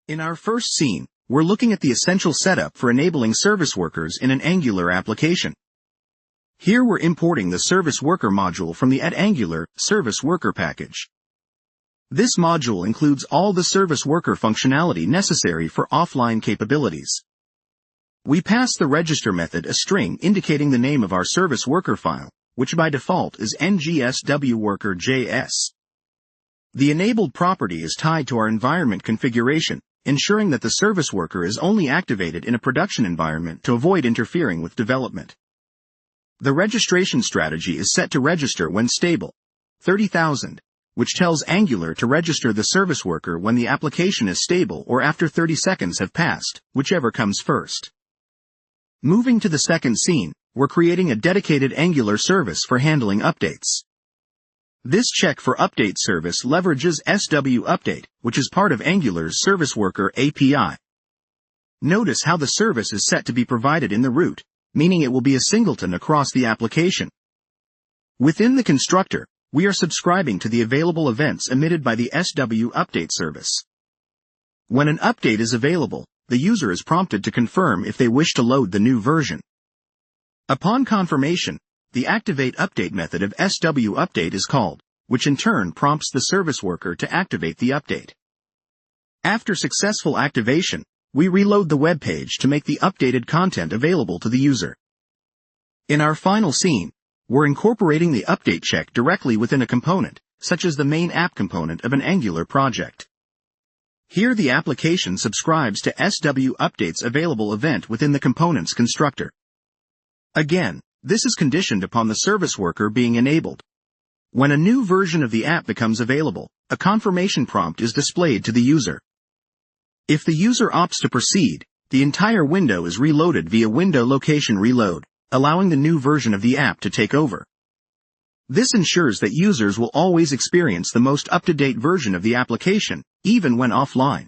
In our first scene, we're looking at the essential setup for enabling service workers in an Angular application. Here we're importing the service worker module from the @Angular service worker package. This module includes all the service worker functionality necessary for offline capabilities. We pass the register method a string indicating the name of our service worker file, which by default is ngsw-worker.js. The enabled property is tied to our environment configuration, ensuring that the service worker is only activated in a production environment to avoid interfering with development. The registration strategy is set to register when stable, 30,000, which tells Angular to register the service worker when the application is stable or after 30 seconds have passed, whichever comes first. Moving to the second scene, we're creating a dedicated Angular service for handling updates. This check for update service leverages ngsw-update, which is part of Angular's service worker API. Notice how the service is set to be provided in the root, meaning it will be a singleton across the application. Within the constructor, we are subscribing to the available events emitted by the ngsw-update service. When an update is available, the user is prompted to confirm if they wish to load the new version. Upon confirmation, the activate update method of ngsw-update is called, which in turn prompts the service worker to activate the update. After successful activation, we reload the web page to make the updated content available to the user. In our final scene, we're incorporating the update check directly within a component, such as the main app component of an Angular project. Here the application subscribes to ngsw-update's available event within the component's constructor. Again, this is conditioned upon the service worker being enabled. When a new version of the app becomes available, a confirmation prompt is displayed to the user. If the user opts to proceed, the entire window is reloaded via window location reload, allowing the new version of the app to take over. This ensures that users will always experience the most up-to-date version of the application, even when offline.